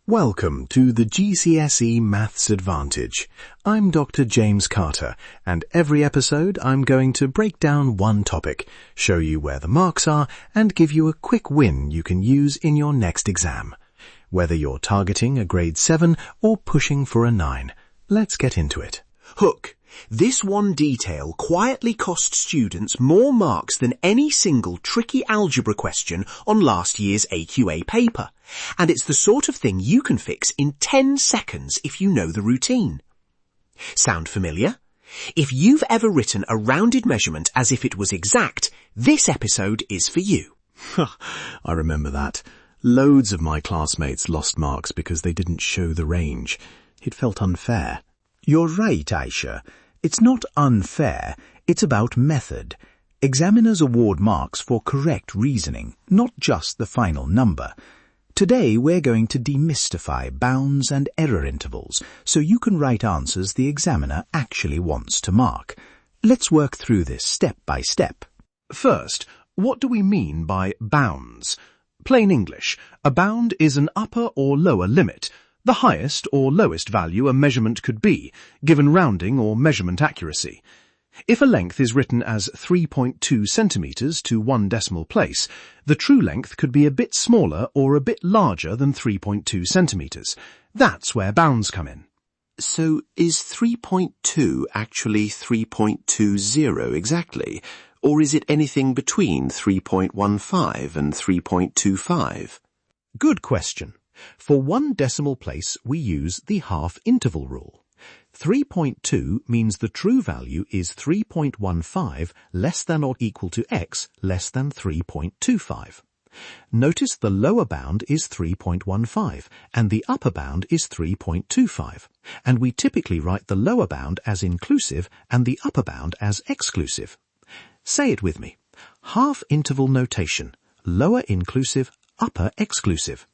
Welcome to the GCSE Maths Advantage. I'm Dr. James Carter, and every episode I'm going to break down one topic, show you where the marks are, and give you a quick win you can use in your next exam. Whether you're targeting a grade 7 or pushing for a 9. Let's get into it. Hook. This one detail quietly cost students more marks than any single tricky algebra question on last year's AQA paper. And it's the sort of thing you can fix in 10 seconds if you know the routine. Sound familiar? If you've ever written a rounded measurement as if it was exact, this episode is for you. I remember that. Loads of my classmates lost marks because they didn't show the range. It felt unfair. You're right, Aisha. It's not unfair, it's about method. Examiners award marks for correct reasoning, not just the final number. Today we're going to demystify bounds and error intervals so you can write answers the examiner actually wants to mark. Let's work through this step by step. First, what do we mean by bounds? Plain English, a bound is an upper or lower limit, the highest or lowest value a measurement could be, given rounding or measurement accuracy. If a length is written as 3.2 centimetres to 1 decimal place, the true length could be a bit smaller or a bit larger than 3.2 centimetres. That's where bounds come in. So is 3.2 actually 3.20 exactly? Or is it anything between 3.15 and 3.25? Good question. For 1 decimal place, we use the half interval rule. 3.2 means the true value is 3.15 less than or equal to x less than 3.25. Notice the lower bound is 3.15 and the upper bound is 3.25, and we typically write the lower bound as inclusive and the upper bound as exclusive. Say it with me. Half interval notation, lower inclusive, upper exclusive.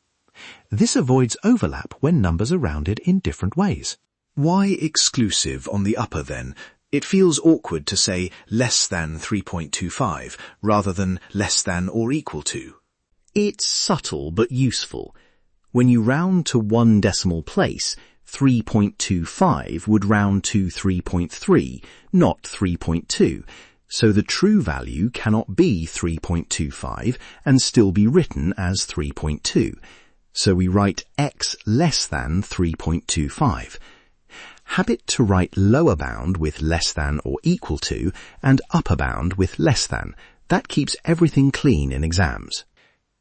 This avoids overlap when numbers are rounded in different ways. Why exclusive on the upper then? It feels awkward to say less than 3.25 rather than less than or equal to. It's subtle but useful. When you round to 1 decimal place, 3.25 would round to 3.3, not 3.2. So the true value cannot be 3.25 and still be written as 3.2. So we write x less than 3.25. Habit to write lower bound with less than or equal to and upper bound with less than. That keeps everything clean in exams.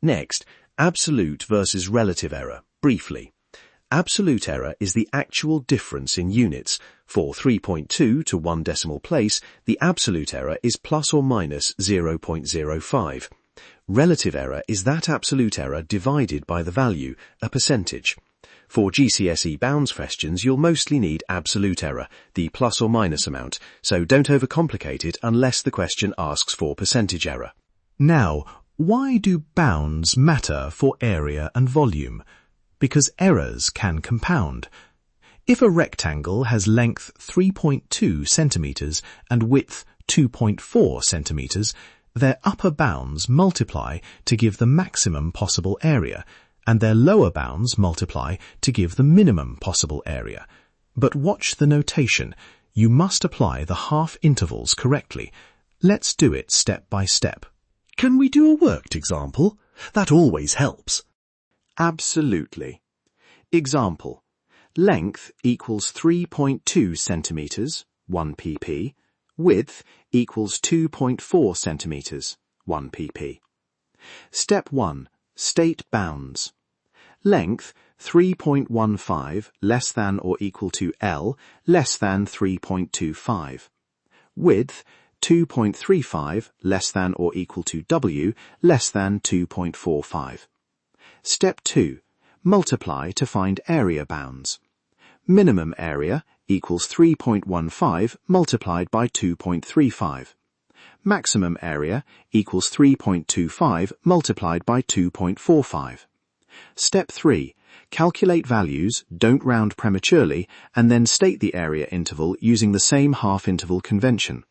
Next, absolute versus relative error, briefly. Absolute error is the actual difference in units. For 3.2 to 1 decimal place, the absolute error is plus or minus 0.05. Relative error is that absolute error divided by the value, a percentage. For GCSE bounds questions, you'll mostly need absolute error, the plus or minus amount, so don't overcomplicate it unless the question asks for percentage error. Now, why do bounds matter for area and volume? Because errors can compound. If a rectangle has length 3.2 centimetres and width 2.4 centimetres, their upper bounds multiply to give the maximum possible area, and their lower bounds multiply to give the minimum possible area. But watch the notation. You must apply the half intervals correctly. Let's do it step by step. Can we do a worked example? That always helps. Absolutely. Example. Length equals 3.2 centimetres, 1 pp. Width equals 2.4 centimetres, 1 pp. Step 1. State bounds. Length 3.15 less than or equal to L less than 3.25. Width 2.35 less than or equal to W less than 2.45. Step 2. Multiply to find area bounds. Minimum area equals 3.15 multiplied by 2.35. Maximum area equals 3.25 multiplied by 2.45. Step 3. Calculate values, don't round prematurely, and then state the area interval using the same half interval convention.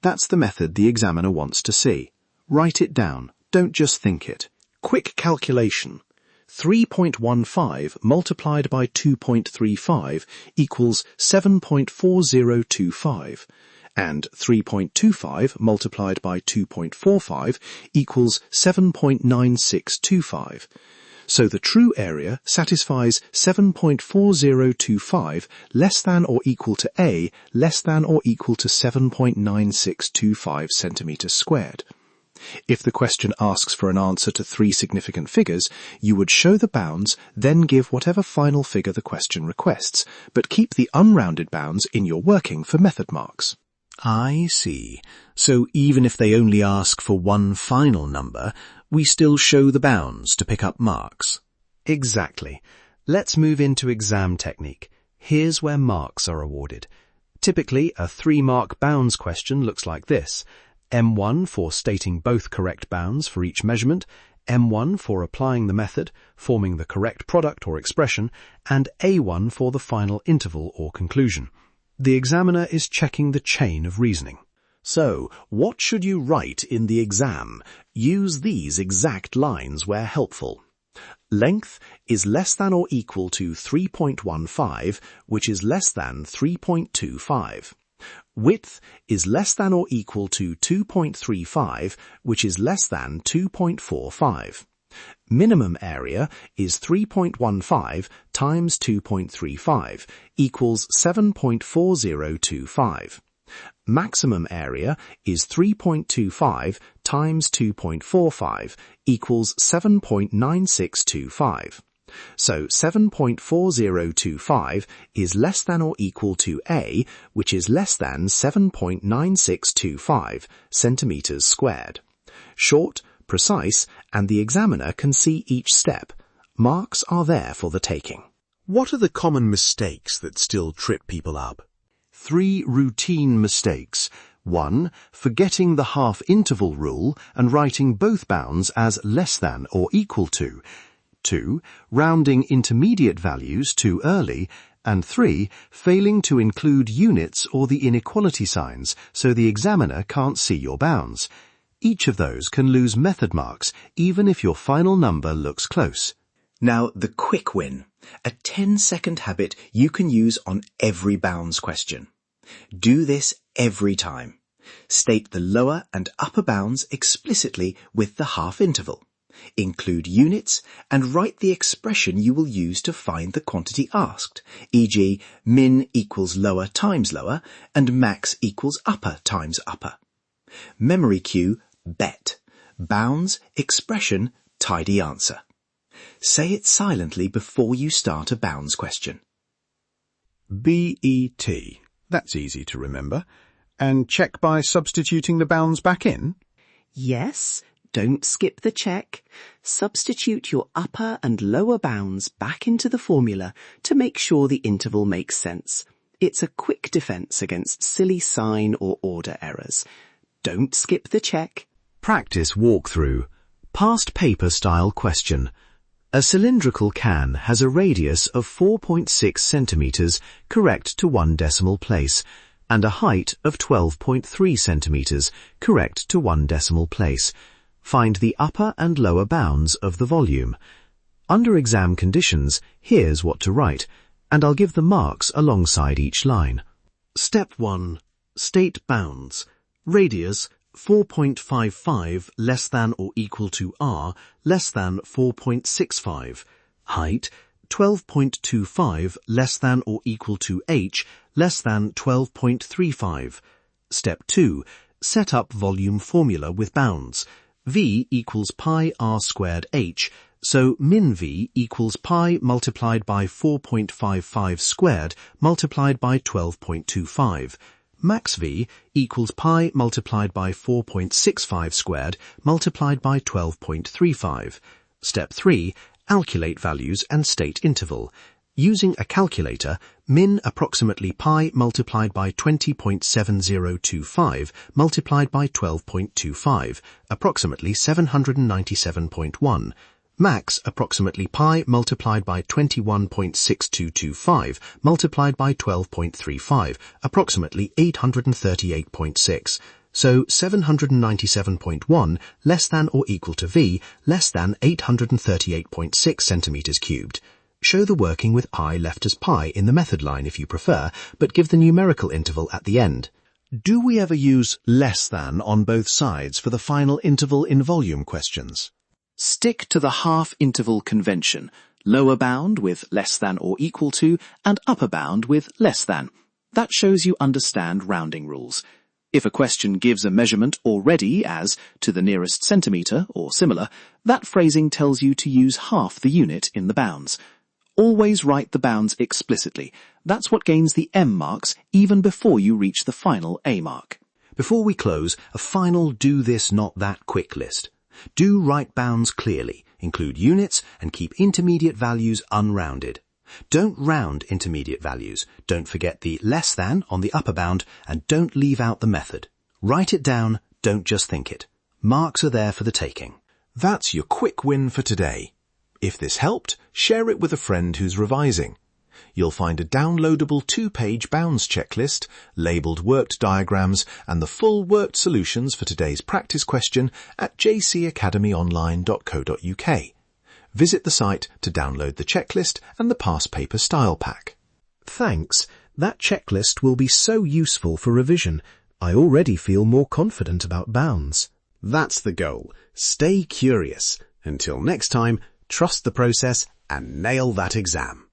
That's the method the examiner wants to see. Write it down, don't just think it. Quick calculation. 3.15 multiplied by 2.35 equals 7.4025, and 3.25 multiplied by 2.45 equals 7.9625. So the true area satisfies 7.4025 less than or equal to A less than or equal to 7.9625 centimeters squared. If the question asks for an answer to 3 significant figures, you would show the bounds, then give whatever final figure the question requests, but keep the unrounded bounds in your working for method marks. I see. So even if they only ask for one final number, we still show the bounds to pick up marks. Exactly. Let's move into exam technique. Here's where marks are awarded. Typically, a 3-mark bounds question looks like this. M1 for stating both correct bounds for each measurement, M1 for applying the method, forming the correct product or expression, and A1 for the final interval or conclusion. The examiner is checking the chain of reasoning. So, what should you write in the exam? Use these exact lines where helpful. Length is less than or equal to 3.15, which is less than 3.25. Width is less than or equal to 2.35, which is less than 2.45. Minimum area is 3.15 times 2.35 equals 7.4025. Maximum area is 3.25 times 2.45 equals 7.9625. So 7.4025 is less than or equal to A, which is less than 7.9625 centimeters squared. Short, precise, and the examiner can see each step. Marks are there for the taking. What are the common mistakes that still trip people up? 3 routine mistakes. 1. Forgetting the half-interval rule and writing both bounds as less than or equal to. 2. Rounding intermediate values too early. And 3. Failing to include units or the inequality signs so the examiner can't see your bounds. Each of those can lose method marks even if your final number looks close. Now, the quick win. A 10-second habit you can use on every bounds question. Do this every time. State the lower and upper bounds explicitly with the half interval. Include units and write the expression you will use to find the quantity asked, e.g. min equals lower times lower and max equals upper times upper. Memory cue, bet. Bounds, expression, tidy answer. Say it silently before you start a bounds question. BET. That's easy to remember. And check by substituting the bounds back in? Yes, don't skip the check. Substitute your upper and lower bounds back into the formula to make sure the interval makes sense. It's a quick defense against silly sign or order errors. Don't skip the check. Practice walkthrough. Past paper style question. A cylindrical can has a radius of 4.6 centimeters correct to 1 decimal place and a height of 12.3 centimeters correct to 1 decimal place. Find the upper and lower bounds of the volume. Under exam conditions, here's what to write, and I'll give the marks alongside each line. Step 1. State bounds. Radius 4.55 less than or equal to R less than 4.65. Height 12.25 less than or equal to H less than 12.35. Step 2. Set up volume formula with bounds. V equals pi r squared h, so min V equals pi multiplied by 4.55 squared multiplied by 12.25. Max V equals pi multiplied by 4.65 squared multiplied by 12.35. Step 3. Calculate values and state interval. Using a calculator, min approximately pi multiplied by 20.7025 multiplied by 12.25, approximately 797.1. Max approximately pi multiplied by 21.6225 multiplied by 12.35, approximately 838.6. So 797.1 less than or equal to v less than 838.6 centimetres cubed. Show the working with I left as pi in the method line if you prefer, but give the numerical interval at the end. Do we ever use less than on both sides for the final interval in volume questions? Stick to the half interval convention, lower bound with less than or equal to, and upper bound with less than. That shows you understand rounding rules. If a question gives a measurement already as to the nearest centimetre or similar, that phrasing tells you to use half the unit in the bounds. Always write the bounds explicitly. That's what gains the M marks even before you reach the final A mark. Before we close, a final do this not that quick list. Do write bounds clearly, include units, and keep intermediate values unrounded. Don't round intermediate values, don't forget the less than on the upper bound, and don't leave out the method. Write it down, don't just think it. Marks are there for the taking. That's your quick win for today. If this helped, share it with a friend who's revising. You'll find a downloadable 2-page bounds checklist, labelled worked diagrams, and the full worked solutions for today's practice question at jcacademyonline.co.uk. Visit the site to download the checklist and the past paper style pack. Thanks. That checklist will be so useful for revision. I already feel more confident about bounds. That's the goal. Stay curious. Until next time, trust the process and nail that exam.